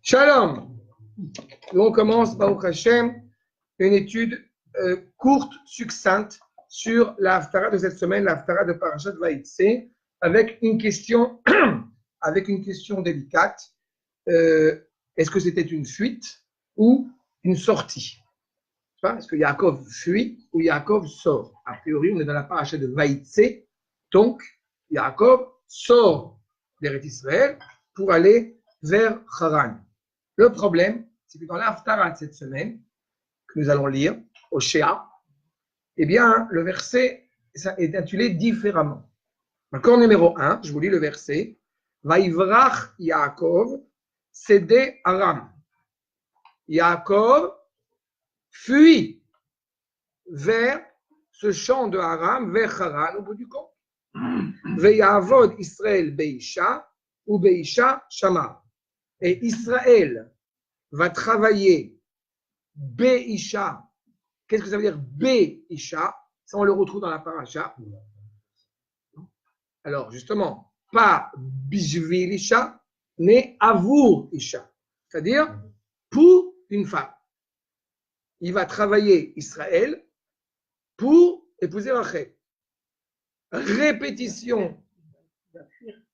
Shalom. Nous on commence, Baruch Hashem, une étude courte, succincte sur la Haftara de cette semaine, la Haftara de Parashat Vaïtse, avec une question délicate. Est-ce que c'était une fuite ou une sortie? Est-ce que Yaakov fuit ou Yaakov sort? A priori, on est dans la Parashat de Vaïtse, donc Yaakov sort d'Eretz Israël pour aller vers Haran. Le problème, c'est que dans la Haftara de cette semaine, que nous allons lire, au Shea, eh bien, le verset est intitulé différemment. Encore numéro 1, je vous lis le verset. Vaïvrach Yaakov, Sede Aram. Yaakov fuit vers ce champ de Aram, vers Haran, au bout du compte. Veyavod Israël Beisha, ou Beisha Shama. Et Israël va travailler Beisha. Qu'est-ce que ça veut dire Beisha? Ça, on le retrouve dans la paracha. Alors, justement, pas Bishvil Isha, mais Avour Isha. C'est-à-dire pour une femme. Il va travailler Israël pour épouser Rachel. Répétition.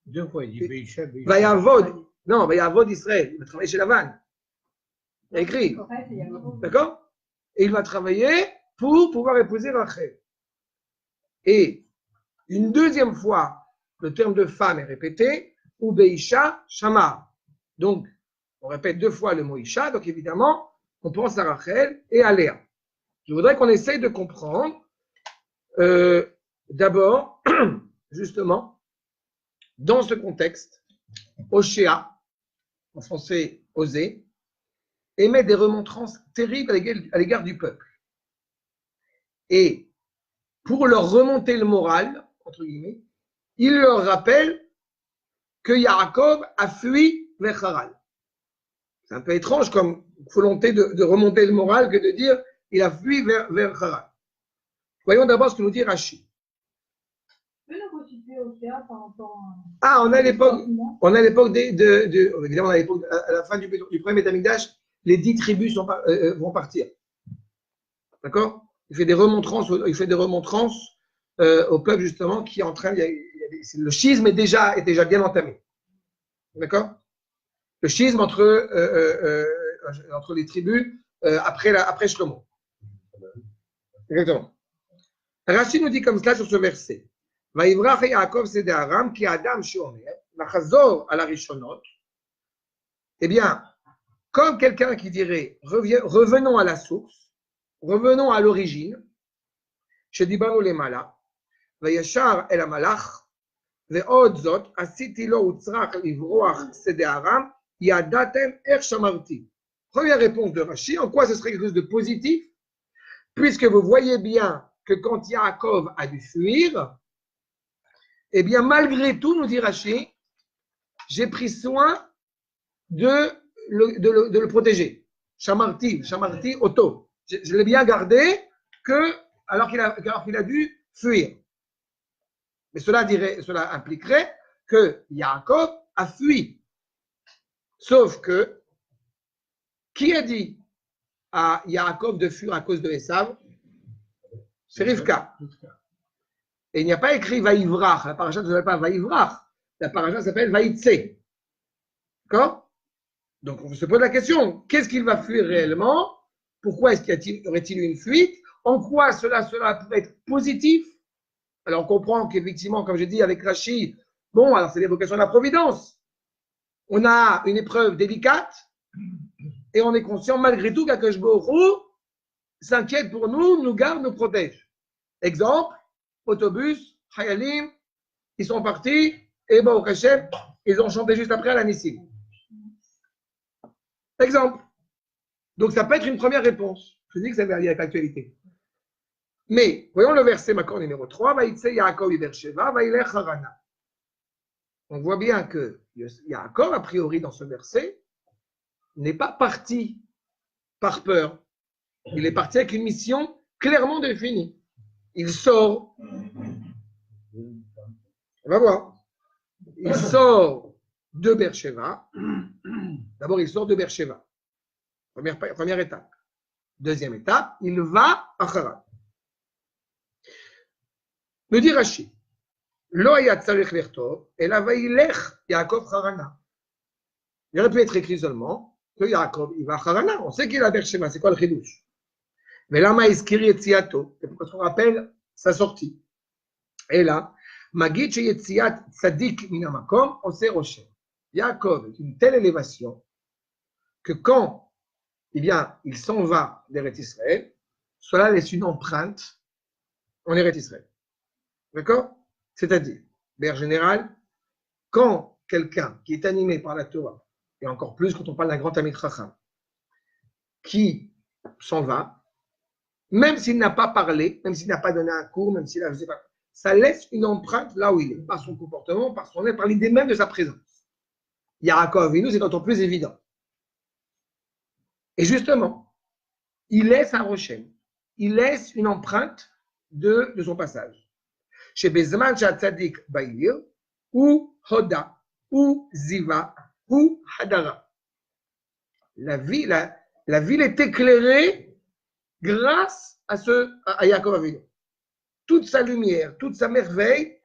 Deux fois, il dit Beisha, Beisha. Vayavod. Non, Vayavod Israël. Il va travailler chez Lavan. Il y a écrit. D'accord? Et il va travailler pour pouvoir épouser Rachel. Et une deuxième fois, le terme de femme est répété, ou Beisha Shama. Donc, on répète deux fois le mot Isha, donc évidemment, on pense à Rachel et à Léa. Je voudrais qu'on essaye de comprendre, d'abord, justement, dans ce contexte, Oshéa, en français Osée, émet des remontrances terribles à l'égard du peuple. Et pour leur remonter le moral, entre guillemets, il leur rappelle que Yaakov a fui vers Haran. C'est un peu étrange comme volonté de remonter le moral que de dire il a fui vers Haran. Voyons d'abord ce que nous dit Rashi. Ah, on a l'époque évidemment, à la fin du premier Beth Amikdash, les 10 tribus vont partir. D'accord? Il fait des remontrances au peuple, justement, qui est en train. Le schisme est déjà bien entamé. D'accord? Le schisme entre les tribus après Shlomo. Exactement. Rashi nous dit comme cela sur ce verset. Vaïvrach Yaakov Sede Aram, qui Adam Shomer, Nachazor à la Rishonot. Eh bien, comme quelqu'un qui dirait revenons à la source, revenons à l'origine, Shedibanu Lemala, Vayashar El Amalach, Ve'od Zot, Asiti Lo Utzrach Livroach Sede Aram, Yadatem Er Shamarti. Première réponse de Rashi, en quoi ce serait quelque chose de positif, puisque vous voyez bien que quand Yaakov a dû fuir, eh bien, malgré tout, nous dit Rashi, j'ai pris soin de le protéger. Shamarti, Otto. Je l'ai bien gardé alors qu'il a dû fuir. Mais cela impliquerait que Yaakov a fui. Sauf que, qui a dit à Yaakov de fuir à cause de Esav? C'est Rivka. Et il n'y a pas écrit Vaïvrach. La paracha ne s'appelle pas Vaïvrach. La paracha s'appelle Vaïtse. D'accord? Donc, on se pose la question. Qu'est-ce qu'il va fuir réellement? Pourquoi aurait-il une fuite? En quoi cela pourrait être positif? Alors, on comprend qu'effectivement, comme j'ai dit avec Rashi, alors c'est l'évocation de la providence. On a une épreuve délicate et on est conscient malgré tout qu'Akadosh Baruch Hu s'inquiète pour nous, nous garde, nous protège. Exemple, autobus, Hayalim, ils sont partis et Baruch Hashem, ils ont chanté juste après à la Nissim. Exemple. Donc, ça peut être une première réponse. Je dis que ça va lié avec l'actualité. Mais, voyons le verset maintenant numéro 3. Vaïtse Yaakov Beersheva, Vaïlech Harana. On voit bien que Yaakov, a priori, dans ce verset, n'est pas parti par peur. Il est parti avec une mission clairement définie. Il sort. On va voir. Il sort de Beersheba. D'abord, il sort de Beersheba. Première étape. Deuxième étape, il va à Haran. Me dit Rashi, Lo haya tzarich lertov, ela vailech Yaakov Harana. Il aurait pu être écrit seulement que Yaakov, il va à Harana. On sait qu'il est à Beersheba, c'est quoi le chidouche? Mais là, Maïskiri et Tziato, c'est pourquoi on rappelle sa sortie. Et là, Magid Yetziat Tzadik Minamakom, Ose Roshem. Yaakov est une telle élévation que quand il s'en va d'Eretz Israël, cela laisse une empreinte en Eretz Israël. D'accord? C'est-à-dire, en général, quand quelqu'un qui est animé par la Torah, et encore plus quand on parle d'un grand Talmid Chacham, qui s'en va, même s'il n'a pas parlé, même s'il n'a pas donné un cours, même s'il a, je sais pas, ça laisse une empreinte là où il est, par son comportement, par son air, par l'idée même de sa présence. Yaakov Avinu, c'est d'autant plus évident. Et justement, il laisse un rochem, il laisse une empreinte de son passage. Chez Bezman Tzadik Baïr, ou Hoda, ou Ziva, ou Hadara. La ville est éclairée grâce à Yaakov Avinu. Toute sa lumière, toute sa merveille,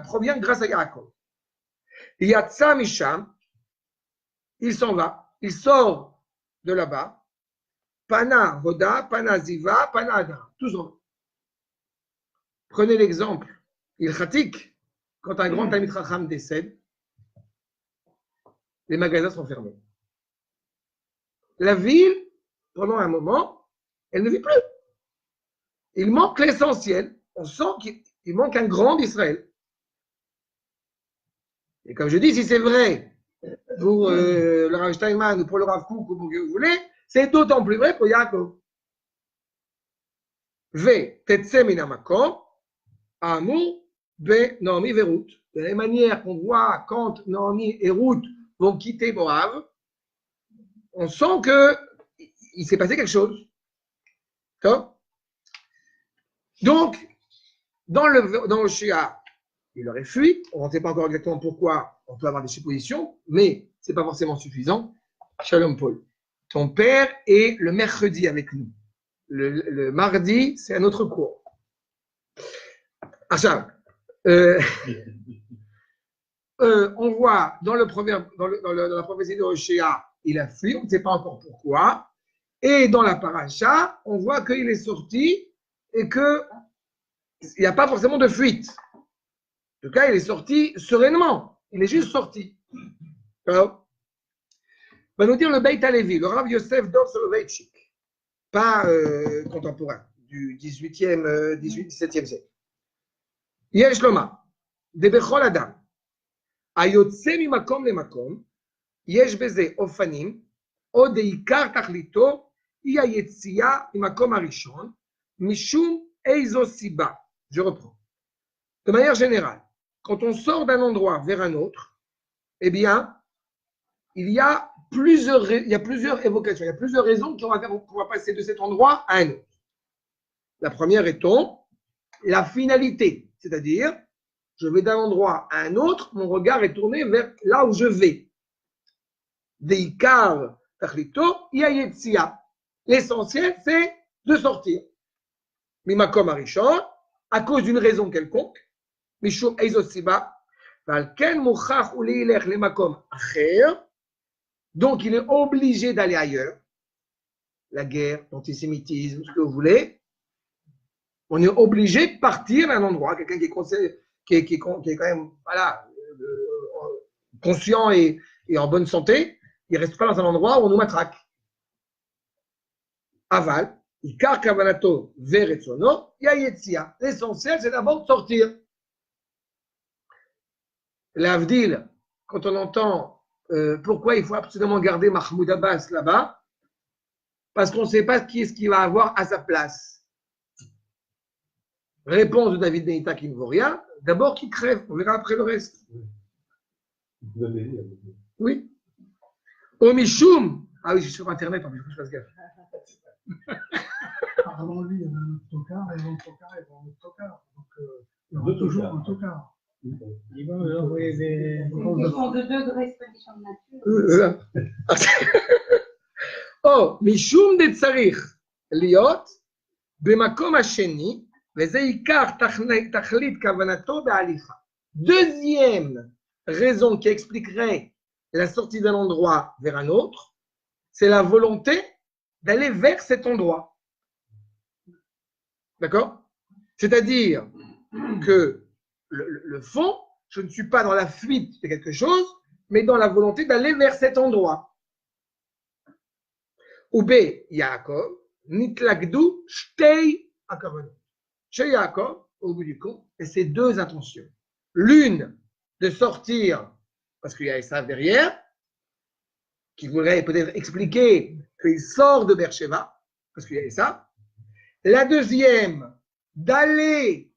provient grâce à Yaakov. Yatsa Misham, il s'en va, il sort de là-bas, Pana Hoda, Pana Ziva, Pana Hadara, tous en. Prenez l'exemple ilchatique, quand un grand Talmid Chacham décède, les magasins sont fermés. La ville, pendant un moment, elle ne vit plus. Il manque l'essentiel. On sent qu'il manque un grand d'Israël. Et comme je dis, si c'est vrai pour le Rav Steinman ou pour le Rav Kook ou pour que vous voulez, c'est d'autant plus vrai pour Yaakov. Ve tetse minamakom amou be Naomi ve Ruth. De la même manière qu'on voit quand Naomi et Ruth vont quitter Moab, on sent qu'il s'est passé quelque chose. D'accord? Donc, dans le Shia, il aurait fui. On ne sait pas encore exactement pourquoi. On peut avoir des suppositions, mais ce n'est pas forcément suffisant. Shalom Paul. Ton père est le mercredi avec nous. Le mardi, c'est un autre cours. Achab. On voit dans le proverbe, dans la prophétie de Hoshea, il a fui, on ne sait pas encore pourquoi. Et dans la paracha, on voit qu'il est sorti et qu'il n'y a pas forcément de fuite. En tout cas, il est sorti sereinement. Il est juste sorti. Alors, va nous dire le Beit Halevi, le Rav Yosef Dov Soloveitchik, pas contemporain, du 17e siècle. Yesh Loma, de Bechol Adam, Ayotse mimakom lemakom, Yesh beze ofanim, או דעיקר תכליתו היא היציאה ממקום הראשון, משום איזו סיבה. Je reprends. De manière générale, quand on sort d'un endroit vers un autre, eh bien, il y a plusieurs évocations, il y a plusieurs raisons qui on va passer de cet endroit à un autre. La première étant la finalité, c'est-à-dire, je vais d'un endroit à un autre, mon regard est tourné vers là où je vais. Deikar tachlito yayetzia. L'essentiel, c'est de sortir. Mimakom arishon, à cause d'une raison quelconque, mishum eizosiba, valken muchach uleilech lemakom acher. Donc, il est obligé d'aller ailleurs. La guerre, l'antisémitisme, ce que vous voulez. On est obligé de partir d'un endroit. Quelqu'un qui est quand même voilà, conscient et en bonne santé, il ne reste pas dans un endroit où on nous matraque. Aval, ikar kavanato veretsono, yayetzia. L'essentiel, c'est d'abord de sortir. L'avdil, quand on entend pourquoi il faut absolument garder Mahmoud Abbas là-bas, parce qu'on ne sait pas qui est-ce qu'il va avoir à sa place. Réponse de David Benita qui ne vaut rien. D'abord qu'il crève, on verra après le reste. Oui. Omichoum. Ah oui, je suis sur Internet, il faut que je fasse gaffe. Avant lui, il y avait un autre tocard, et avant le tocard, il y avait un autre tocard. Donc, il y aura toujours un tocard. Ils vont nous envoyer des. Une question de degrés, c'est pas une question de nature. Oh, משום דצריך להיות במקום השני, וזה עיקר תכלית כוונתו בהליכה. Deuxième raison qui expliquerait la sortie d'un endroit vers un autre, c'est la volonté d'aller vers cet endroit. D'accord? C'est-à-dire que le fond, je ne suis pas dans la fuite de quelque chose, mais dans la volonté d'aller vers cet endroit. Ou B, Yaakov, nitlagdu shtei akavanot. Chez Yaakov, au bout du compte, et ces deux intentions. L'une, de sortir, parce qu'il y a Esav derrière, qui voudrait peut-être expliquer qu'il sort de Beersheba, parce qu'il y a Esav. La deuxième, d'aller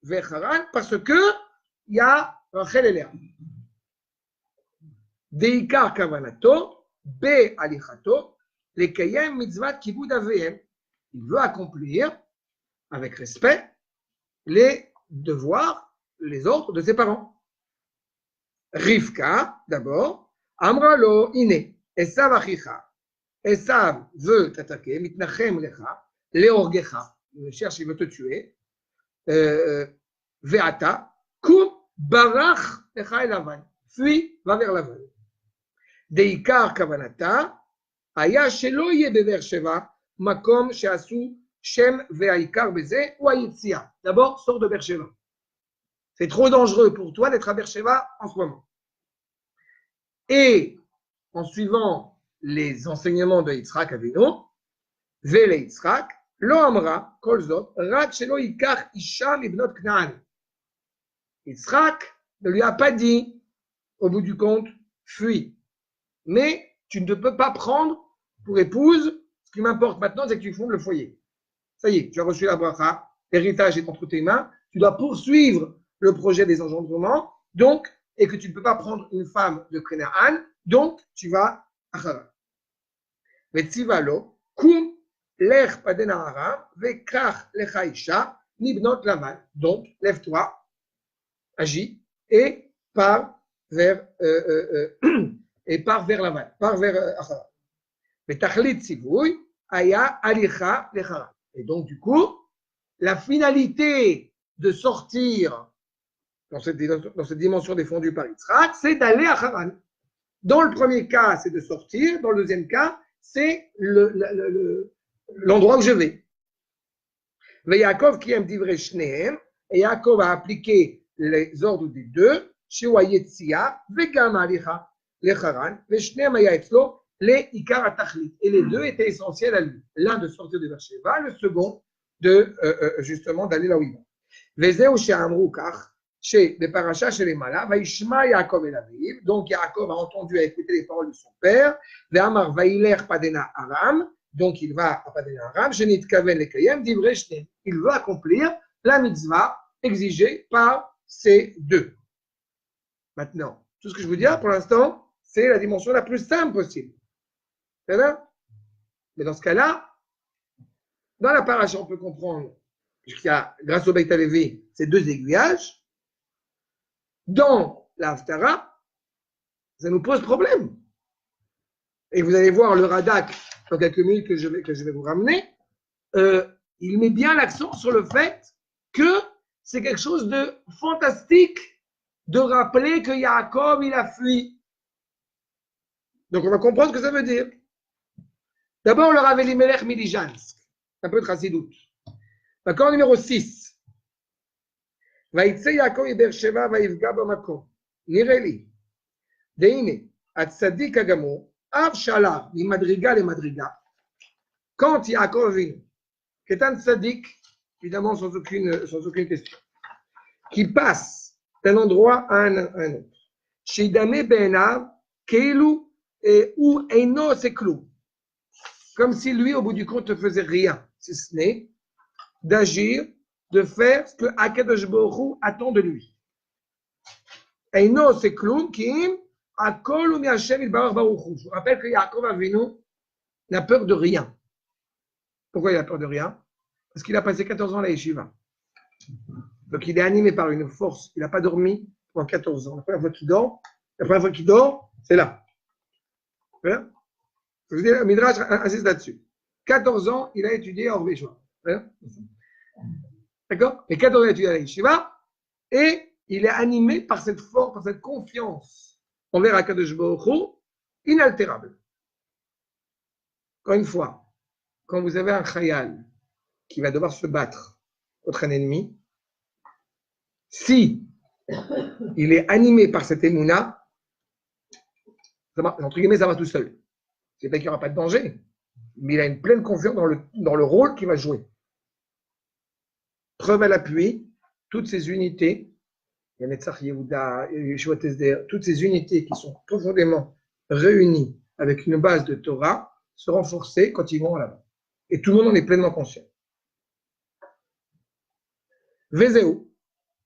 vers Haran, parce que il y a Rachel et Léa. Deikar kavanato, be alichato, lekayem mitzvat kibud avihem. Il veut accomplir, avec respect, les devoirs, les ordres de ses parents. Rivka, d'abord, Amralo, Ine, Esav achicha. Esav veut t'attaquer, mitnachem lecha, leorgecha. Il cherche, il veut te tuer. Veata, kum barach lecha el Lavan. Fuis, va vers Lavan. Deikar kavanata, aya shelo yeh bever sheva, makom sheasu shem ve'aikar beze, ou ayitzia. D'abord, sors de Beersheba. C'est trop dangereux pour toi d'être à Beersheba en ce moment. Et en suivant les enseignements de Yitzhak Avinu, Vele Yitzhak, Lo Amra, Kol Zot, Rak Shelo Yikach Isha Mibnot Knaan. Yitzhak ne lui a pas dit, au bout du compte, fuis. Mais tu ne peux pas prendre pour épouse, ce qui m'importe maintenant, c'est que tu fondes le foyer. Ça y est, tu as reçu la bracha, l'héritage est entre tes mains, tu dois poursuivre le projet des engendrements, donc, et que tu ne peux pas prendre une femme de Canaan, donc tu vas à Haran. Vetzivalo, kum lech paden ha'aram, vekach lecha isha, nibnot Lavan. Donc, lève-toi, agis, et pars vers Lavan, pars vers Haran. Vetachlit tzivui, aya alicha lecharan. Et donc, du coup, la finalité de sortir dans cette dimension défendue par Yitzhak, c'est d'aller à Haran. Dans le premier cas, c'est de sortir. Dans le deuxième cas, c'est l'endroit où je vais. Et Yaakov qui aime divrei shnehem, et Yaakov a appliqué les ordres des deux, shewa yetzia, vegam alicha, le Haran, veshnehem aya etzlo, le ikar atachlit. Et les deux étaient essentiels à lui. L'un de sortir de Beersheba, le second de justement d'aller là où il va. Vezeu she'amru kach, chez les parachas chez les malins, Vaishma Yaakov el Aviv, donc Yaakov a entendu à écouter les paroles de son père, Ve'amar Vailer Padena Aram, donc il va à Padena Aram, Shenit Kaven Lekayem, Divrei Shneim. Il veut accomplir la mitzvah exigée par ces deux. Maintenant, tout ce que je vous dis pour l'instant, c'est la dimension la plus simple possible. C'est là? Mais dans ce cas-là, dans la paracha, on peut comprendre, puisqu'il y a, grâce au Beit HaLevi, ces deux aiguillages. Dans l'Haftara, ça nous pose problème. Et vous allez voir le Radak, dans quelques minutes que je vais vous ramener, il met bien l'accent sur le fait que c'est quelque chose de fantastique de rappeler que Yaakov, il a fui. Donc on va comprendre ce que ça veut dire. D'abord, le Rav Elimelech Milijansk, un peu de Chassidout. D'accord, numéro 6. ויצא יעקב מבאר שבע ויפגע במקום. נראה לי. והנה, הצדיק הגמור, אף שעלה ממדרגה למדרגה, quand Yaakov Avinu, qui est un tzaddik, évidemment sans aucune question, qui passe d'un endroit à un autre, שידמה בעיניו כאילו הוא אינו עושה כלום, comme si lui, au bout du compte, ne faisait rien, si ce n'est d'agir, de faire ce que Akadosh Baruch Hu attend de lui. Eino c'est kloum kim akol ou mi Hashem ilbarach baruch Hu. Je rappelle que Yaakov Avinu n'a peur de rien. Pourquoi il a peur de rien? Parce qu'il a passé 14 ans à la yeshiva. Donc il est animé par une force. Il n'a pas dormi pendant 14 ans. La première fois qu'il dort, c'est là. Voilà. Je vous dis, le Midrash insiste là-dessus. 14 ans, il a étudié à Orvéchois. D'accord? Et 14 ans, il a étudié à la Yeshiva. Et il est animé par cette force, par cette confiance envers Akadosh Baruch Hu, inaltérable. Encore une fois, quand vous avez un khayal qui va devoir se battre contre un ennemi, si il est animé par cette émouna, entre guillemets, ça va tout seul. C'est pas qu'il n'y aura pas de danger, mais il a une pleine confiance dans le rôle qu'il va jouer. Preuve à l'appui, toutes ces unités, Netzach Yehuda, Yeshua Tesder, toutes ces unités qui sont profondément réunies avec une base de Torah, se renforcer quand ils vont là-bas. Et tout le monde en est pleinement conscient. Vezeu,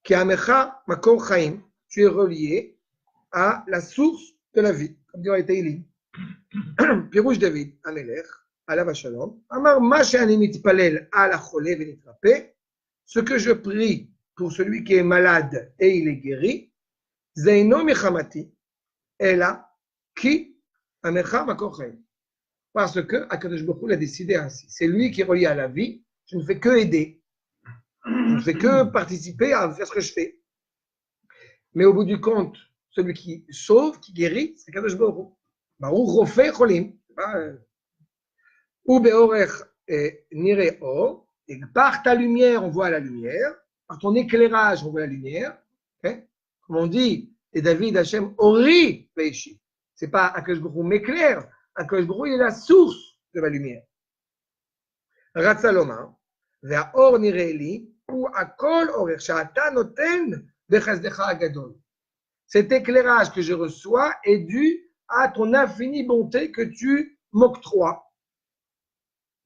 qui amecha makor chaim, tu es relié à la source de la vie, comme dit dans les Teilim. Pirouche David, Amelech, Alav Shalom, Amar ma she'ani mitpalel ala chole venitrape, ce que je prie pour celui qui est malade et il est guéri, zeino mechamati, ela ki amecha makor chaim. Parce que Akadosh Baruch Hu l'a décidé ainsi. C'est lui qui est relié à la vie. Je ne fais que aider. Je ne fais que participer à faire ce que je fais. Mais au bout du compte, celui qui sauve, qui guérit, c'est Akadosh Baruch Hu. Baruch Rofei Cholim. Ou beorech nire or. Et par ta lumière, on voit la lumière. Par ton éclairage, on voit la lumière. Okay? Comme on dit, et David Hashem ori veishi. C'est pas Akadosh Baruch Hu m'éclaire. Akadosh Baruch Hu, il est la source de la lumière. Ratzaloma, והאור נראה לי, הוא הכל אורך שאתה נותן בחסדך הגדול. Cet éclairage que je reçois est dû à ton infinie bonté que tu m'octroies.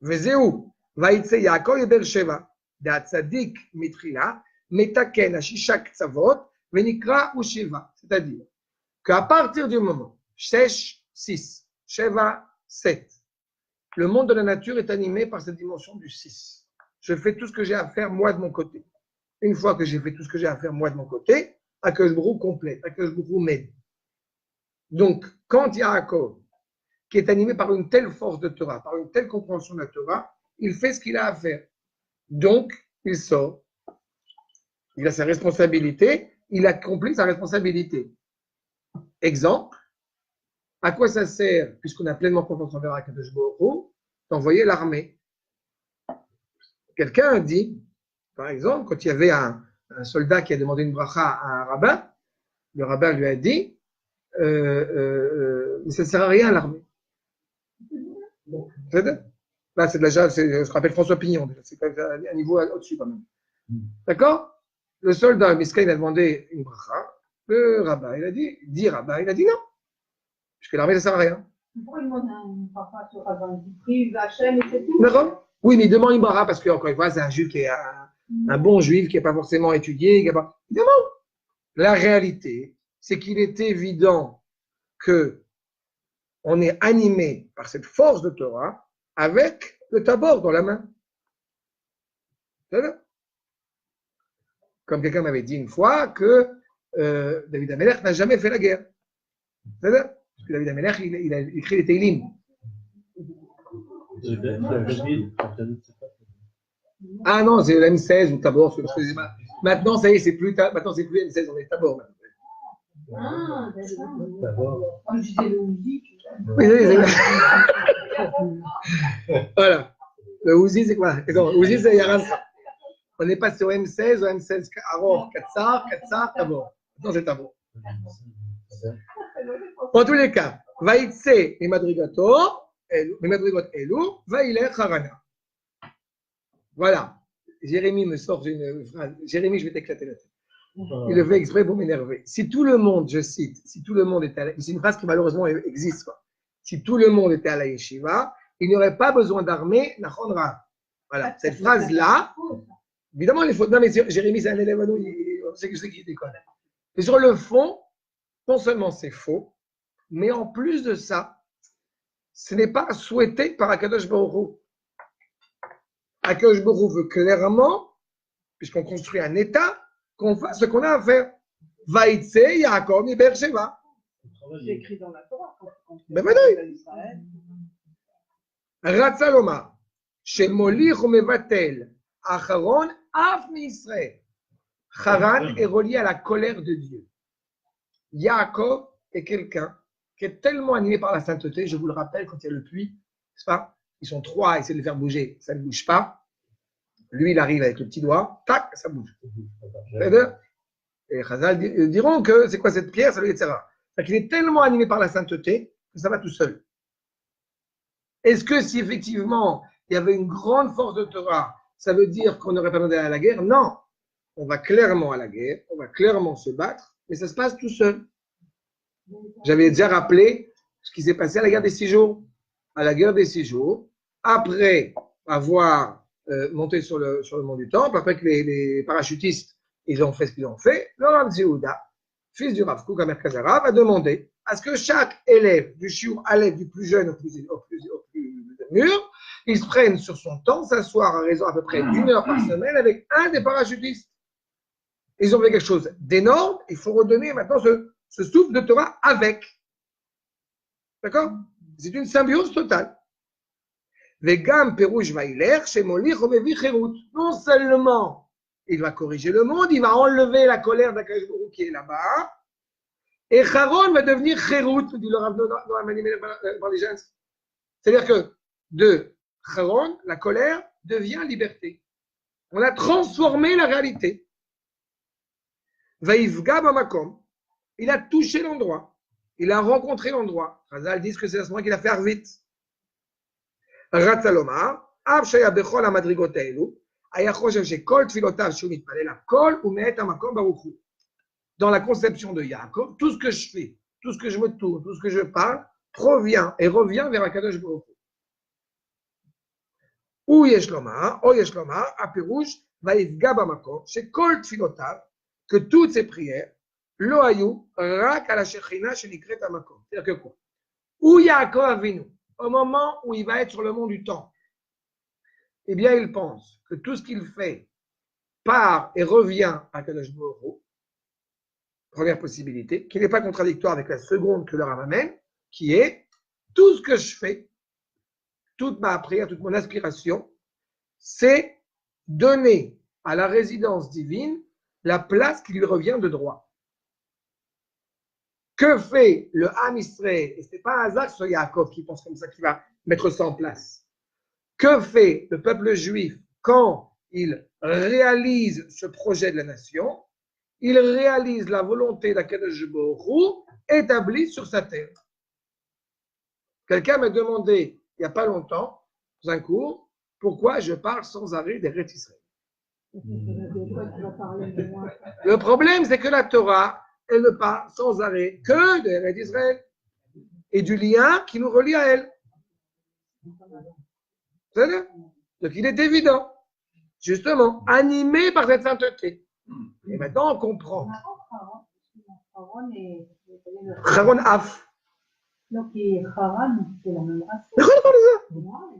וזהו, ויצא יעקב לבאר שבע, והצדיק מתחילה, מתקן השישה קצוות, ונקרא ושבע. C'est-à-dire qu'à partir du moment 6, 7, 7, le monde de la nature est animé par cette dimension du 6. Je fais tout ce que j'ai à faire moi de mon côté. Une fois que j'ai fait tout ce que j'ai à faire moi de mon côté, Akadosh Baruch Hu complète, Akadosh Baruch Hu m'aide. Donc, quand Yaakov, qui est animé par une telle force de Torah, par une telle compréhension de la Torah, il fait ce qu'il a à faire. Donc, il sort. Il a sa responsabilité, il accomplit sa responsabilité. Exemple, à quoi ça sert, puisqu'on a pleinement confiance envers Akadosh Baruch Hu, d'envoyer l'armée? Quelqu'un a dit, par exemple, quand il y avait un soldat qui a demandé une bracha à un rabbin, le rabbin lui a dit, mais ça ne sert à rien l'armée. Là, c'est de la je rappelle François Pignon, c'est un niveau au-dessus quand même. D'accord? Le soldat, Miska, il a demandé une bracha, le rabbin, il a dit, il a dit non, puisque l'armée, ça ne sert à rien. Pourquoi il demande un bracha sur rabbin? Il prie Hachem et c'est tout. D'accord? Oui, mais il demande une bracha parce que, encore une fois, c'est un juif qui est un bon juif, qui n'est pas forcément étudié. Évidemment, la réalité, c'est qu'il est évident que on est animé par cette force de Torah avec le tabor dans la main. Comme quelqu'un m'avait dit une fois que David Amelech n'a jamais fait la guerre. Parce que David Amelech, il a écrit les Teilim. Ah non, c'est le M16 ou Tabor. Maintenant, ça y est, c'est plus M16, on est Tabor. Ah, d'accord. Comme je disais le Uzi. Voilà. Le Uzi, c'est quoi? Le Uzi, c'est Yaran. On n'est pas sur M16 ou M16 Aror, Katsar, Tabor. Maintenant, c'est Tabor. En tous les cas, Vaïtse et Madrigato. Voilà. Jérémy me sort une phrase. Jérémy, je vais t'éclater la tête. Il le fait exprès pour m'énerver. Si tout le monde, je cite, si tout le monde était à la... C'est une phrase qui malheureusement existe, quoi. Si tout le monde était à la yeshiva, il n'y aurait pas besoin d'armée, nachonra. Voilà. Cette phrase-là, évidemment, il faut. Non, mais Jérémy, c'est un élève à nous, on sait qu'il déconne. Et sur le fond, non seulement c'est faux, mais en plus de ça, ce n'est pas souhaité par Akadosh Baruch Hu. Akadosh Baruch Hu veut clairement, puisqu'on construit un État, qu'on fasse ce qu'on a à faire. Vaïtse Yaakov mi Beersheva. C'est écrit dans la Torah. Ben oui. Ratza lomar, shemolich umevatel, acharon af mi-Israël. Haran est relié à la colère de Dieu. Yaakov est quelqu'un qui est tellement animé par la sainteté, je vous le rappelle, quand il y a le puits, n'est-ce pas? Ils sont trois à essayer de le faire bouger, ça ne bouge pas. Lui, il arrive avec le petit doigt, tac, ça bouge. Et Chazal diront que c'est quoi cette pierre, ça lui, etc. C'est-à-dire qu'il est tellement animé par la sainteté que ça va tout seul. Est-ce que si effectivement il y avait une grande force de Torah, ça veut dire qu'on n'aurait pas besoin d'aller à la guerre? Non. On va clairement à la guerre, on va clairement se battre, mais ça se passe tout seul. J'avais déjà rappelé ce qui s'est passé à la guerre des 6 jours. À la guerre des 6 jours, après avoir monté sur le mont du Temple, après que les parachutistes ils ont fait ce qu'ils ont fait, le Rav Zéhouda, fils du Rav Kook, Amer Kazara, va demander à ce que chaque élève du shiur Aleph, du plus jeune au plus mûr, il se prenne sur son temps, s'asseoir à raison à peu près d'1 heure par semaine avec un des parachutistes. Ils ont fait quelque chose d'énorme, il faut redonner maintenant ce souffle de Torah avec. D'accord? C'est une symbiose totale. Vegam perouche vailer, chez Molich, omevi cherut. Non seulement il va corriger le monde, il va enlever la colère d'Akadosh Baruch Hu qui est là-bas, et Haron va devenir cherut, dit le Rav Noam. C'est-à-dire que de Haron, la colère devient liberté. On a transformé la réalité. Vaïvga bamakom, il a touché l'endroit, il a rencontré l'endroit. Chazal dit que c'est à ce moment qu'il a fait Arvit. Ratzalomar, Av shaya bechol hamadrigot haelu, היה חושב שכל תפילותיו שהוא מתפלל, הכל הוא מאת המקום ברוך הוא. Dans la conception de Yaakov, tout ce que je fais, tout ce que je me tourne, tout ce que je parle, provient et revient vers Akadosh Baruch Hu. ou יש לומר, או יש לומר, הפירוש, ויפגע במקום, שכל תפילותיו, que toutes ces prières, לא היו רק על השכינה שנקראת המקום. C'est-à-dire que quoi? Où Yaakov Avinu, au moment où il va être sur le mont du Temple, eh bien, il pense que tout ce qu'il fait part et revient à Kadosh Baruch Hu, première possibilité, qui n'est pas contradictoire avec la seconde que le Rav amène, qui est tout ce que je fais, toute ma prière, toute mon aspiration, c'est donner à la résidence divine la place qui lui revient de droit. Que fait le Ham Israël? Et ce n'est pas un hasard que ce soit Yaakov qui pense comme ça, qui va mettre ça en place. Que fait le peuple juif quand il réalise ce projet de la nation? Il réalise la volonté d'Akadosh Baruch Hu établie sur sa terre. Quelqu'un m'a demandé il n'y a pas longtemps, dans un cours, pourquoi je parle sans arrêt d'Eretz Israël. Le problème, c'est que la Torah, elle ne parle sans arrêt que d'Eretz Israël et du lien qui nous relie à elle. Donc il est évident, justement, animé par cette sainteté. Et maintenant on comprend. Haron Af.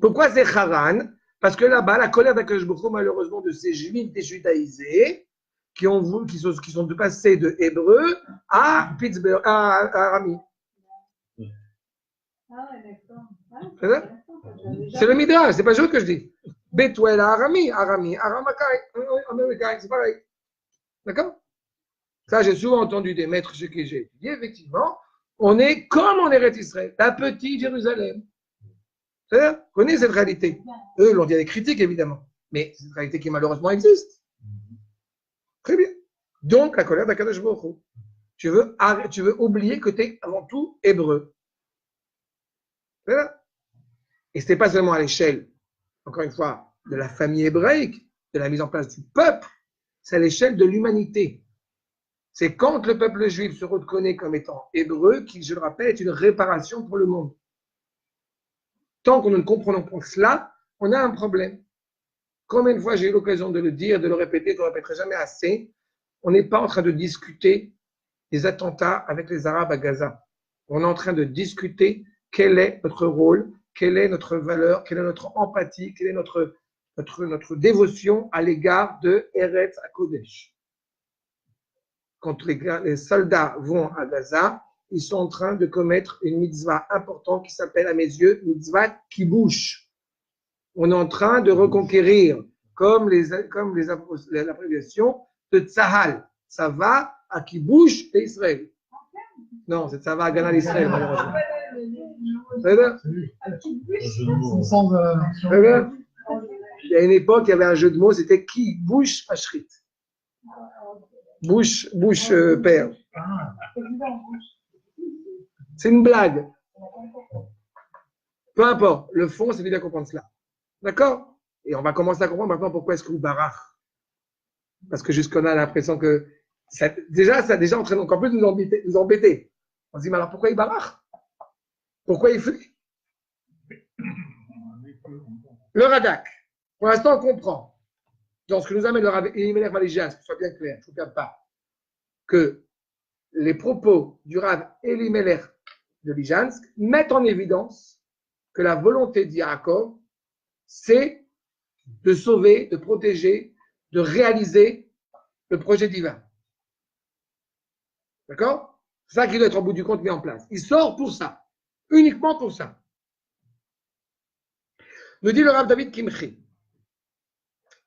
Pourquoi c'est Haran? Parce que là-bas, la colère d'Akadosh Baruch Hu, malheureusement, de ces juifs déjudaïsés qui sont passés de hébreu à Pittsburgh, à Arami. C'est le Midrash, c'est pas juste que je dis. Bethuel à Arami, Aramakai, Américain, c'est pareil. D'accord? Ça, j'ai souvent entendu des maîtres chez qui j'ai étudié, effectivement. On est comme en Eretz Israël, la petite Jérusalem. Vous connaissez cette réalité? Eux, l'ont dit avec critique, évidemment. Mais c'est une réalité qui malheureusement existe. Très bien. Donc, la colère d'Akadosh Baruch Hu. Tu veux oublier que tu es avant tout hébreu. Voilà. Et ce n'est pas seulement à l'échelle, encore une fois, de la famille hébraïque, de la mise en place du peuple, c'est à l'échelle de l'humanité. C'est quand le peuple juif se reconnaît comme étant hébreu qu'il, je le rappelle, est une réparation pour le monde. Tant qu'on ne comprenons pas cela, on a un problème. Combien de fois j'ai eu l'occasion de le dire, de le répéter, je ne le répéterai jamais assez, on n'est pas en train de discuter des attentats avec les Arabes à Gaza. On est en train de discuter quel est notre rôle, quelle est notre valeur, quelle est notre empathie, quelle est notre dévotion à l'égard de Eretz HaKodesh. quand les soldats vont à Gaza, ils sont en train de commettre une mitzvah importante qui s'appelle à mes yeux mitzvah kibouch. On est en train de reconquérir, comme l'abréviation de Tzahal. Ça va à kibouch d'Israël. Non, ça va à Ghana d'Israël, malheureusement. Il y a une époque, il y avait un jeu de mots, c'était qui bouche Ashrit. Bouche, père. C'est une blague. Peu importe, le fond, c'est bien comprendre cela. D'accord? Et on va commencer à comprendre maintenant pourquoi est-ce que vous barrach. Parce que jusqu'on a l'impression que ça entraîne encore plus de nous embêter. On se dit, mais alors pourquoi il barrach? Pourquoi il fuit? Le Radak. Pour l'instant, on comprend. Dans ce que nous amène le Rav Elimelech Valijansk, que ce soit bien clair, je ne vous perds pas, que les propos du Rav Elimelech de Lijansk mettent en évidence que la volonté d'Yaakov, c'est de sauver, de protéger, de réaliser le projet divin. D'accord? C'est ça qui doit être au bout du compte mis en place. Il sort pour ça. Uniquement pour ça. Nous dit le Rav David Kimchi.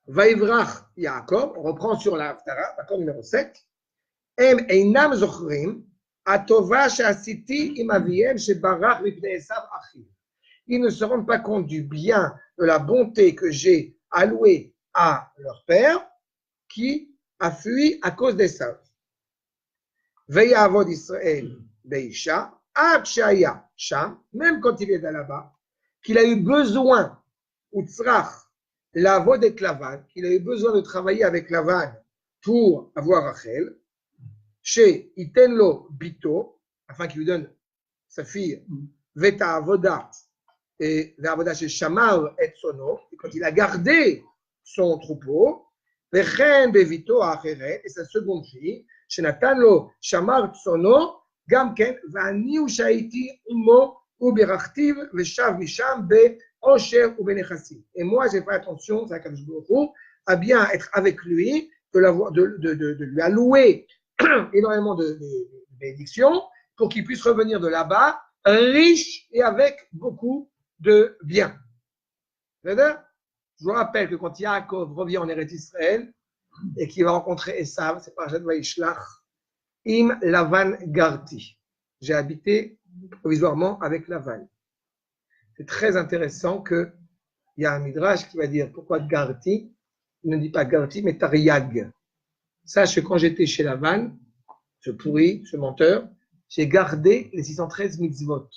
Vaïvrach Yaakov, on reprend sur la Haftara, d'accord, numéro 7. Em einam zochrim, atova she'asiti im aviem shebarach mipnei Esav achiv. Ils ne se rendent pas compte du bien, de la bonté que j'ai allouée à leur père, qui a fui à cause d'Esav. Ve'yavod Israël be'isha, ad she'aya sham, même quand il est là-bas, qu'il a eu besoin, ou tzrach, la voix avec Lavan, qu'il a eu besoin de travailler avec Lavan pour avoir Rachel, chez Itenlo Bito, afin qu'il lui donne sa fille, Veta Avoda, et Avoda chez Shamar et Sono, et quand il a gardé son troupeau, Vechen Bevito Acheret, et sa seconde fille, chez Natanlo Shamar Sono, Gamken, Vani Ushaiti Umo, Uberachtiv, Veshav Misham, Be Osher ou Benechassim. Et moi, j'ai fait attention, à bien être avec lui, de lui allouer énormément de bénédictions pour qu'il puisse revenir de là-bas riche et avec beaucoup de biens. Je vous rappelle que quand Yaakov revient en Eretz Israël et qu'il va rencontrer Esav, c'est par Jad Vaishlach, Im Lavan Garti. J'ai habité provisoirement avec Lavan. C'est très intéressant qu'il y a un midrash qui va dire pourquoi Garti, il ne dit pas Garti, mais Tariag. Sache que quand j'étais chez Lavan, ce pourri, ce menteur, j'ai gardé les 613 mitzvot.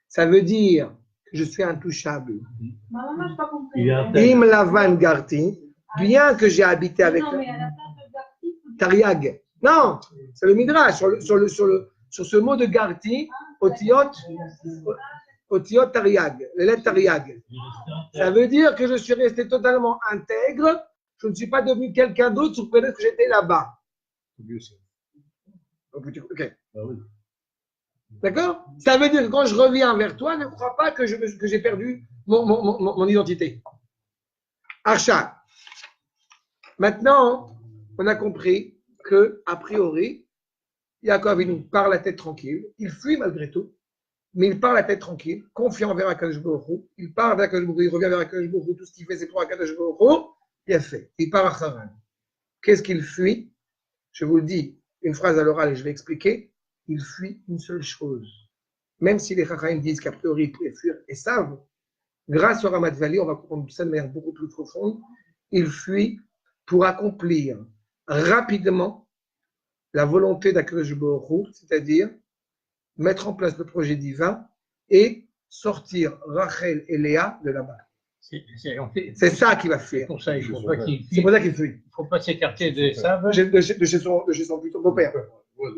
Ça veut dire que je suis intouchable. Maman, je pas compris. Im Lavan Garti, bien que j'ai habité avec Tariag. Non, c'est le midrash sur ce mot de Garti, Otiot Tariag, les lettres Tariag. Ça veut dire que je suis resté totalement intègre, je ne suis pas devenu quelqu'un d'autre sous prétexte que j'étais là-bas. Ok. D'accord? Ça veut dire que quand je reviens vers toi, ne crois pas que j'ai perdu mon identité. Archa. Maintenant, on a compris que, a priori, Yaakov il part la tête tranquille, il fuit malgré tout, mais il part la tête tranquille, confiant envers Akadosh Baruch Hu. Il part vers Akadosh Baruch Hu, il revient vers Akadosh Baruch Hu, tout ce qu'il fait c'est pour Akadosh Baruch Hu, il a fait. Il part à Haran. Qu'est-ce qu'il fuit? Je vous le dis, une phrase à l'oral et je vais expliquer. Il fuit une seule chose. Même si les Chachamim disent qu'a priori il pouvait fuir et savent, grâce au Ramat Vali, on va comprendre ça de manière beaucoup plus profonde, il fuit pour accomplir rapidement la volonté d'Akadosh Baruch Hu, c'est-à-dire mettre en place le projet divin et sortir Rachel et Léa de là-bas. C'est ça qui va fuir. C'est pour ça qu'il faut pas qu'il C'est pour ça qu'il fuit. Il ne faut pas s'écarter de ça. De chez son plutôt beau-père.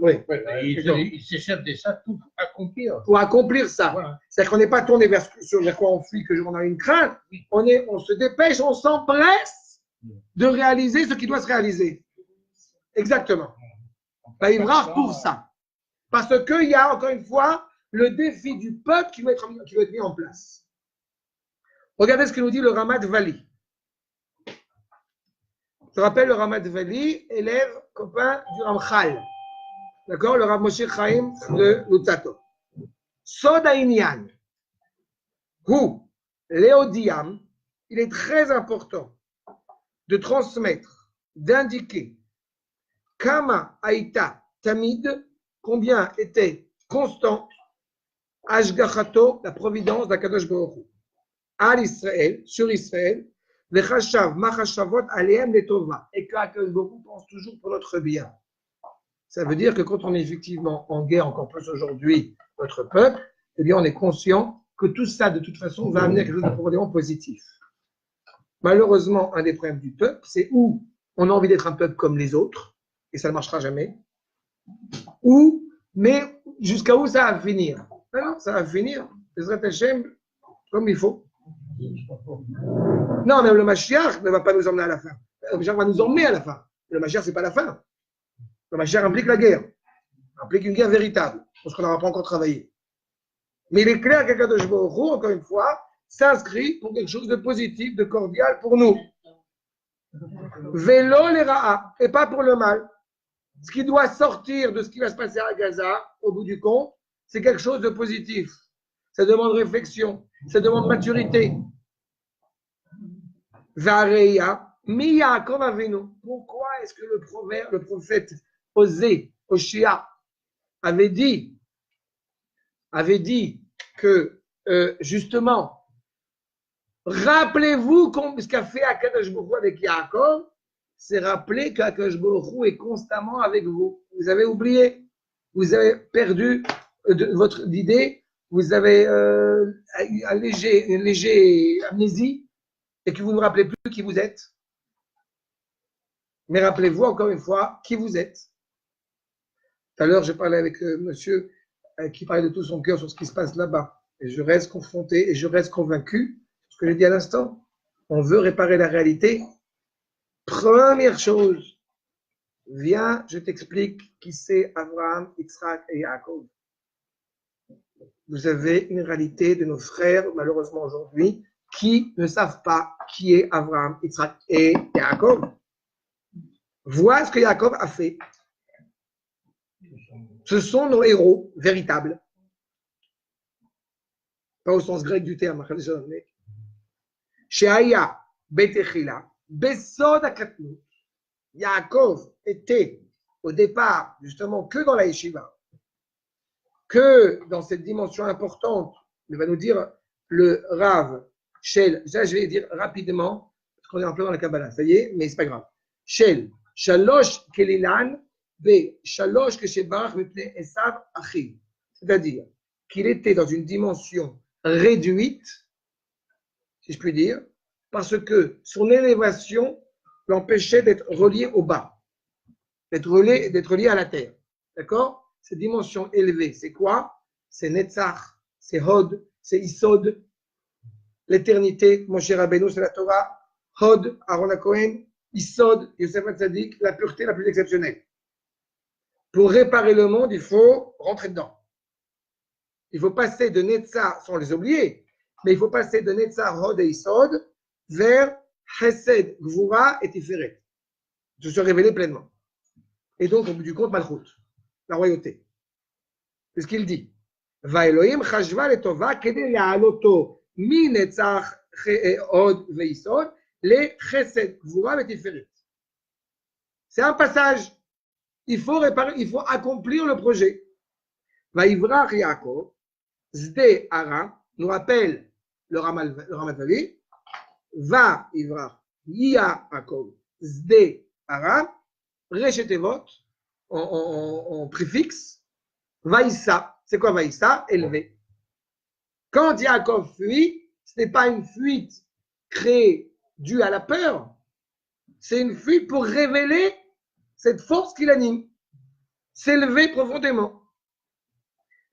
Oui. Il s'échappe de ça pour accomplir. Pour accomplir ça. Voilà. C'est-à-dire qu'on n'est pas tourné vers quoi on fuit, que on a une crainte. On se dépêche, on s'empresse de réaliser ce qui doit se réaliser. Exactement. Il va pour ça. Parce qu'il y a, encore une fois, le défi du peuple qui va être mis en place. Regardez ce que nous dit le Ramat Vali. Je rappelle le Ramat Vali, élève, copain du Ramchal. D'accord? Le Rav Moshe Chaim de Lutzato. Sod Aïnian. Hu, Léodiam, il est très important de transmettre, d'indiquer Kama Aïta Tamid, combien était constant Ashgachato, la providence d'Akadosh Baruch Hu. Al Israël, sur Israël, les Chashav, Machashavot, Aleem, les Tova, et qu'Akadosh Baruch Hu pense toujours pour notre bien. Ça veut dire que quand on est effectivement en guerre, encore plus aujourd'hui, notre peuple, eh bien, on est conscient que tout ça, de toute façon, va amener à quelque chose de profondément positif. Malheureusement, un des problèmes du peuple, c'est où on a envie d'être un peuple comme les autres, et ça ne marchera jamais, ou, mais jusqu'à où ça va finir? Non, ça va finir, Bezrat Hashem, comme il faut. Non, même le Mashiach ne va pas nous emmener à la fin. Le Mashiach va nous emmener à la fin. Le Mashiach, ce n'est pas la fin. Le Mashiach implique la guerre, implique une guerre véritable, parce qu'on n'aura pas encore travaillé. Mais il est clair qu'Akadosh Baruch Hu, encore une fois, s'inscrit pour quelque chose de positif, de cordial pour nous. Vélo les ra'a, et pas pour le mal. Ce qui doit sortir de ce qui va se passer à Gaza, au bout du compte, c'est quelque chose de positif. Ça demande réflexion, ça demande maturité. Vareya, mi Yaakov Avinu. Pourquoi est-ce que le prophète Osée, Oshia, avait dit que, justement, rappelez-vous ce qu'a fait Akadosh Baruch Hu avec Yaakov, c'est rappeler qu'Akadosh Baruch Hu est constamment avec vous. Vous avez oublié, vous avez perdu votre idée, vous avez une légère amnésie et que vous ne rappelez plus qui vous êtes. Mais rappelez-vous encore une fois qui vous êtes. Tout à l'heure, j'ai parlé avec monsieur qui parlait de tout son cœur sur ce qui se passe là-bas. Et je reste confronté et je reste convaincu, ce que j'ai dit à l'instant. On veut réparer la réalité. Première chose, viens, je t'explique qui c'est Abraham, Yitzhak et Yaakov. Vous avez une réalité de nos frères, malheureusement aujourd'hui, qui ne savent pas qui est Abraham, Yitzhak et Yaakov. Vois ce que Yaakov a fait. Ce sont nos héros véritables. Pas au sens grec du terme. Sheaya Betechila, Besod Akatnut. Yaakov était au départ justement que dans la yeshiva, que dans cette dimension importante, il va nous dire le Rav Shel, ça je vais dire rapidement, parce qu'on est en plein dans la Kabbalah, ça y est, mais c'est pas grave. Shel, Shalosh Kelilan, Be Shalosh Keshebarach Mipne Esav Achim. C'est-à-dire qu'il était dans une dimension réduite, si je puis dire, parce que son élévation l'empêchait d'être relié au bas, d'être relié à la terre. D'accord? Cette dimension élevée, c'est quoi? C'est Netzach, c'est Hod, c'est Isod, l'éternité, Moshe Rabbeinu, c'est la Torah, Hod, Aaron HaKohen, Isod, Yosef HaTzadik, la pureté la plus exceptionnelle. Pour réparer le monde, il faut rentrer dedans. Il faut passer de Netzach, sans les oublier, mais il faut passer de Netzach, Hod et Isod vers Chesed, Gvura et Tiferet. De se révéler pleinement. Et donc, au bout du compte, Malchut, la royauté. C'est ce qu'il dit. Va Elohim chashva letova kede ya'aloto mi netzach hod ve'isod le chesed gvura ve'tiferet. C'est un passage. Il faut réparer, il faut accomplir le projet. Va Ivrach Yaakov, Zde Aram, nous rappelle le Ramat Vali, Va Ivrach Yaakov, Zde Aram, Rechetevot, en préfixe, Vaïssa. C'est quoi Vaïssa? Élevé. Quand Yaakov fuit, ce n'est pas une fuite créée due à la peur, c'est une fuite pour révéler cette force qui l'anime, s'élever profondément.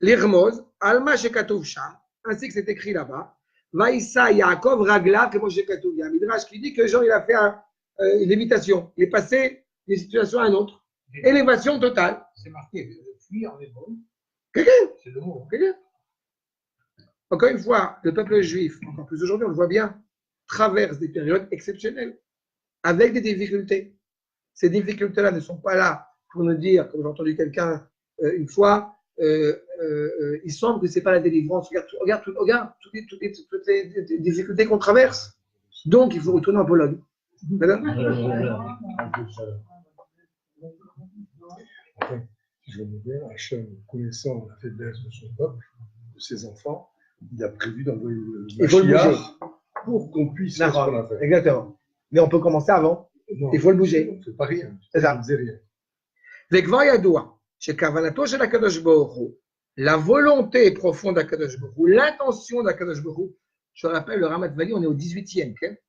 L'Irmoz, Alma Shekatouv Sham, ainsi que c'est écrit là-bas, Vaïssa Yaakov Ragla, que Moshe Katouv. Il y a un Midrash qui dit que Jean il a fait une lévitation, il est passé d'une situation à une autre. Élévation totale. C'est marqué fuir en hébreu. Quelqu'un. C'est le mot. Quelqu'un. Encore une fois, le peuple juif, encore plus aujourd'hui, on le voit bien, traverse des périodes exceptionnelles. avec des difficultés. Ces difficultés-là ne sont pas là pour nous dire, comme j'ai entendu quelqu'un une fois, il semble que ce n'est pas la délivrance. Regarde toutes les difficultés qu'on traverse. Donc, il faut retourner en Pologne. Je me dis, Hachem, connaissant la faiblesse de son peuple, de ses enfants, il a prévu d'envoyer le Mashiach pour qu'on puisse faire ce qu'on a fait. Exactement. Mais on peut commencer avant. Non, il faut le bouger. C'est pas rien. C'est ça. C'est rien. וכבר ידוע שכוונתו של הקדוש ברוך הוא, la volonté profonde d'Akadosh Baruch Hu, l'intention d'Akadosh Baruch Hu, je rappelle le Ramat Vali, on est au 18e. Okay?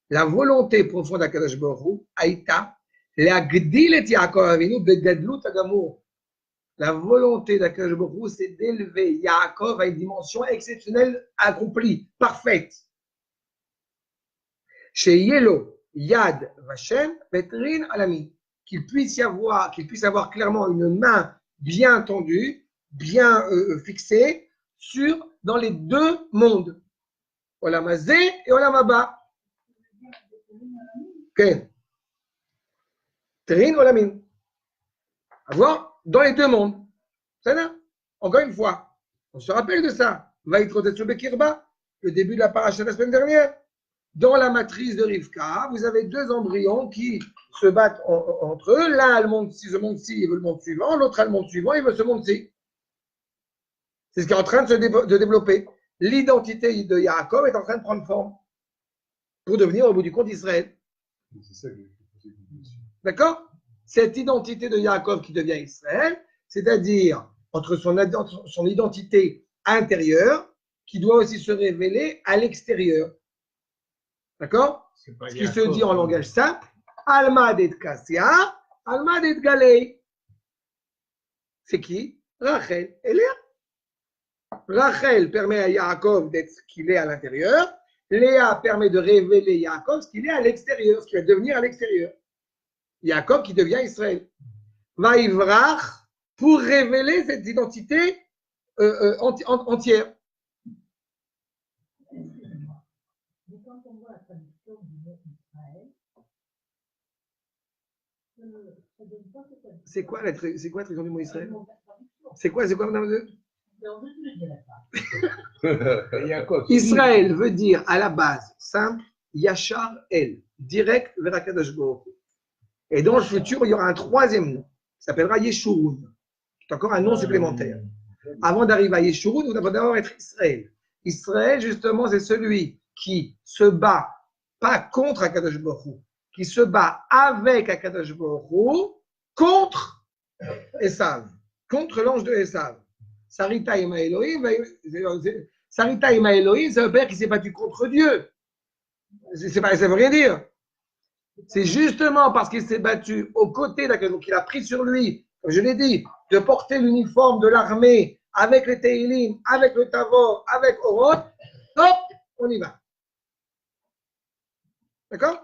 La volonté profonde d'Akadosh Baruch Hu, Aïta, להגדיל את יעקב אבינו בגדלות הגמור. La volonté d'Akadosh Baruch Hu, c'est d'élever Yaakov à une dimension exceptionnelle, accomplie, parfaite. שיהיה לו יד ושם ותרין על עמי. Qu'il puisse avoir clairement une main bien tendue, bien fixée dans les deux mondes, Olam Hazé et Olam Haba. Ok. Trin Olamin. Avoir dans les deux mondes. C'est ça. Encore une fois, on se rappelle de ça. Vaïtrotetsu Bekirba, le début de la paracha de la semaine dernière. Dans la matrice de Rivka, vous avez deux embryons qui se battent entre eux. L'un a le monde ci, ce monde-ci, il veut le monde suivant. L'autre a le monde suivant, il veut ce monde-ci. C'est ce qui est en train de développer. L'identité de Yaakov est en train de prendre forme pour devenir au bout du compte Israël. C'est ça que j'ai posé une question. D'accord? Cette identité de Yaakov qui devient Israël, c'est-à-dire entre son identité intérieure qui doit aussi se révéler à l'extérieur. D'accord? Ce qui se dit en langage simple, Alma det Kassia, Alma det Galei. C'est qui? Rachel et Léa. Rachel permet à Yaakov d'être ce qu'il est à l'intérieur. Léa permet de révéler Yaakov ce qu'il est à l'extérieur, ce qui va devenir à l'extérieur. Yaakov qui devient Israël. Vaïvrach pour révéler cette identité entière. C'est quoi la traduction du mot Israël? C'est quoi madame? Israël veut dire à la base simple Yachar El, direct vers Akadosh Baruch Hu. Et dans le futur, il y aura un troisième nom qui s'appellera Yeshurun. C'est encore un nom supplémentaire. Avant d'arriver à Yeshurun, vous devez d'abord être Israël. Israël, justement, c'est celui qui se bat pas contre Akadosh Baruch Hu, qui se bat avec Akadosh Baruch Hu contre Esav, contre l'ange de Esav. Sarita Ima Elohim, ça veut dire qu'il s'est battu contre Dieu. Ça veut rien dire. C'est justement parce qu'il s'est battu aux côtés d'Akadosh Baruch Hu qu'il a pris sur lui, comme je l'ai dit, de porter l'uniforme de l'armée avec les Teilim, avec le Tavor, avec Oroth. Hop, on y va. D'accord?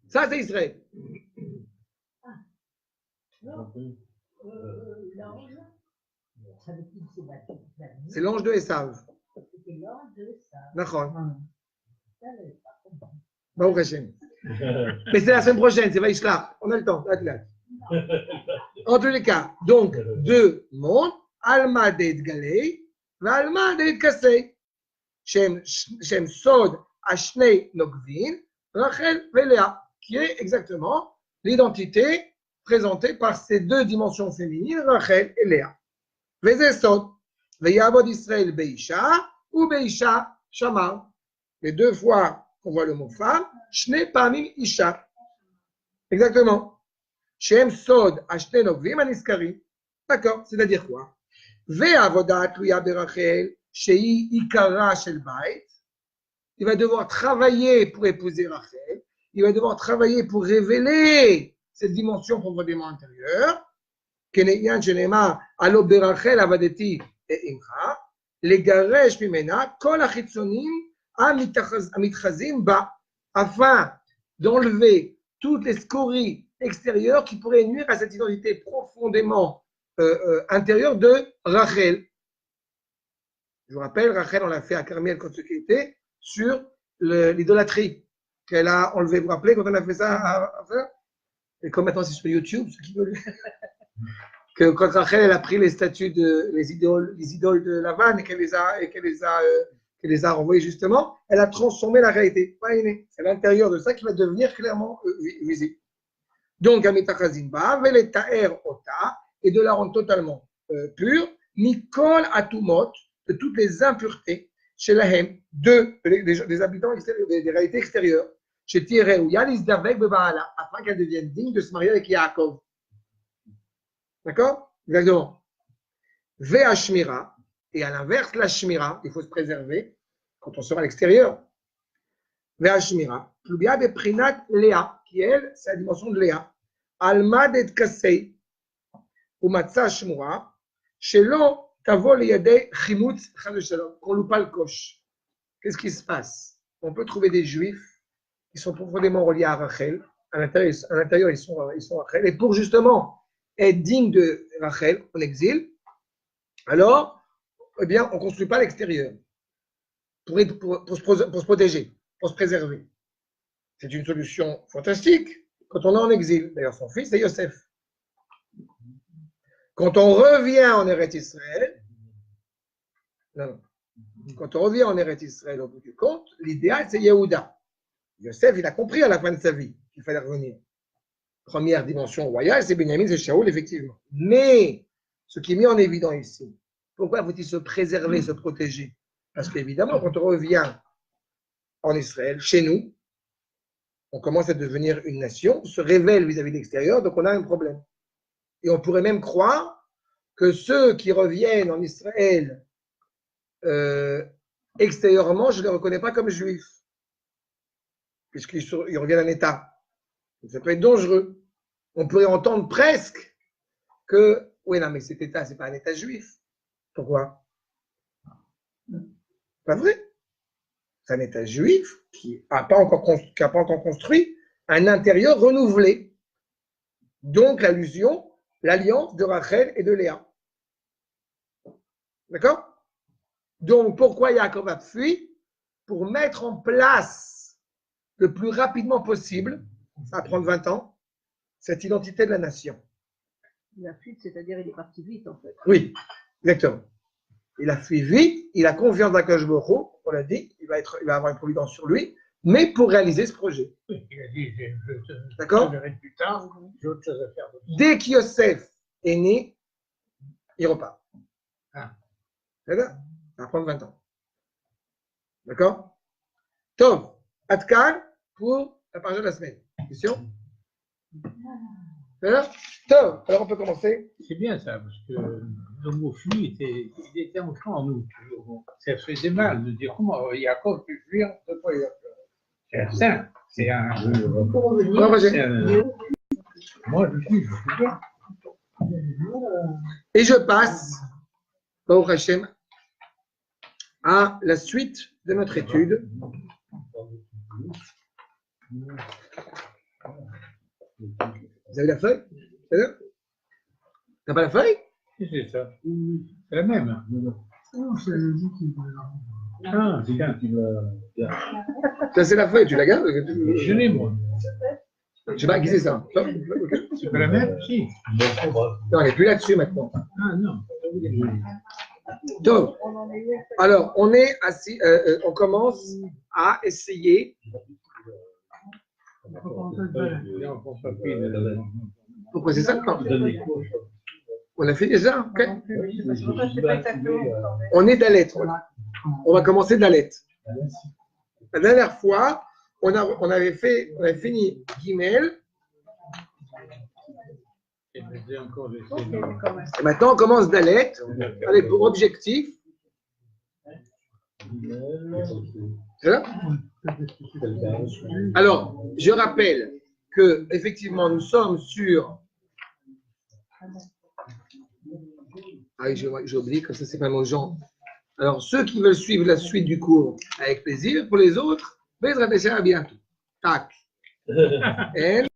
Ça, c'est Israël. C'est l'ange de Esav. D'accord. Baruch Hashem. Mais c'est la semaine prochaine, c'est Vaïshla. On a le temps. En tous les cas, donc, deux mondes, Alma det Galei, Alma det Kasei. Shem Sod Ashnei Nogvin, Rachel et Léa, qui est exactement l'identité présentée par ces deux dimensions féminines, Rachel et Léa. Veze Sod, Veyavod Israël Beisha ou Beisha Shamar. Les deux fois qu'on voit le mot femme, Shnei Pamim Isha. Exactement. Shem Sod Ashnei Nogvim Aniskari. D'accord, c'est-à-dire quoi? Ve'avodat Tluya Berachel, Shei Ikara Shel Bait. Il va devoir travailler pour épouser Rachel. Il va devoir travailler pour révéler cette dimension profondément intérieure. Keneyan Shenema Alo Berachel Avadeti et Imcha. Legaresh Mimena Kol Achitzonim Amitchazim Ba. Afin d'enlever toutes les scories extérieures qui pourraient nuire à cette identité profondément intérieure de Rachel. Je vous rappelle, Rachel, on l'a fait à Carmiel quand ce qui était sur l'idolâtrie qu'elle a enlevée. Vous vous rappelez quand on a fait ça à faire? Et comme maintenant c'est sur YouTube, ceux qui veulent. Que quand Rachel elle a pris les statues les idoles de Lavan et qu'elle les a renvoyées justement, elle a transformé la réalité. C'est l'intérieur de ça qui va devenir clairement visible. Donc, Amitachazimba, Veletaer Ota, et de la rendre totalement pure, Mikol Atumot, de toutes les impuretés, chez Lahem, des habitants extérieurs, des réalités extérieures, chez Tireu, Yalis Davek Bebaala, afin qu'elle devienne digne de se marier avec Yaakov. D'accord? Exactement. Ve'ashmira, et à l'inverse, la shmira, il faut se préserver quand on sera à l'extérieur. Ve'ashmira, Plubia Beprinat Léa, qui elle, c'est la dimension de Léa. Almad et Kasei, ou Matza Shmura, Shelo Tavo Liyadei Chimutz Chadeshalom, qu'on loupe pas le coche. Qu'est-ce qui se passe? On peut trouver des juifs qui sont profondément reliés à Rachel. À l'intérieur, ils sont Rachel. Et pour justement être digne de Rachel en exil, alors, eh bien, on ne construit pas l'extérieur pour se protéger, pour se préserver. C'est une solution fantastique quand on est en exil. D'ailleurs, son fils, c'est Yosef. Quand on revient en Eretz Israël, quand on revient en Eretz Israël au bout du compte, l'idéal, c'est Yehuda. Yosef, il a compris à la fin de sa vie qu'il fallait revenir. Première dimension royale, c'est Benjamin, c'est Shaoul, effectivement. Mais, ce qui est mis en évidence ici, pourquoi faut-il se préserver, se protéger? Parce qu'évidemment, quand on revient en Israël, chez nous, on commence à devenir une nation, on se révèle vis-à-vis de l'extérieur, donc on a un problème. Et on pourrait même croire que ceux qui reviennent en Israël extérieurement, je ne les reconnais pas comme juifs, puisqu'ils reviennent en État. Ça peut être dangereux. On pourrait entendre presque que, oui, non, mais cet État, ce n'est pas un État juif. Pourquoi? Pas vrai. C'est un État juif qui n'a pas encore construit un intérieur renouvelé. Donc, l'alliance de Rachel et de Léa. D'accord? Donc, pourquoi Yaakov a fui? Pour mettre en place le plus rapidement possible, ça va prendre 20 ans, cette identité de la nation. Il a fui, c'est-à-dire il est parti vite en fait. Oui, exactement. Il a fui vite, il a confiance dans Kadosh Baruch Hu, on l'a dit, il va avoir une providence sur lui, mais pour réaliser ce projet. Oui, il a dit, d'accord? Je verrai plus tard, j'ai autre chose à faire. Dès qu'Yosef est né, il repart. Ah. D'accord? Ça va prendre 20 ans. D'accord? Tov, Atkan pour la parole de la semaine. Question? D'accord? Tov, alors on peut commencer. C'est bien ça, parce que le mot fuir, il était entré en nous. Ça faisait mal de dire comment Yaakov peut fuir, c'est ça. C'est un. Pour revenir. Moi, je suis bien. Et je passe, Baruch Hashem, à la suite de notre étude. Vous avez la feuille? T'as pas la feuille? C'est ça. C'est la même. Non, c'est lui qui Ah, c'est bien. Ça, c'est la feuille, tu la gardes? Je l'ai, moi. Je sais pas qui c'est ça. C'est pas la même? Si. Non, elle n'est plus là-dessus maintenant. Ah, non. Donc, alors, on est assis, on commence à essayer. Pourquoi c'est ça? On a fait déjà? Ok. On est d'Alet. On va commencer d'Alet. La dernière fois, on avait fini Gimel. Et maintenant, on commence d'Alet avec pour objectif. C'est là? Alors, je rappelle que effectivement, nous sommes sur. Ah, j'ai oublié que ça, c'est pas mon genre. Alors, ceux qui veulent suivre la suite du cours avec plaisir, pour les autres, Bezrat Hashem, à bientôt. Tac.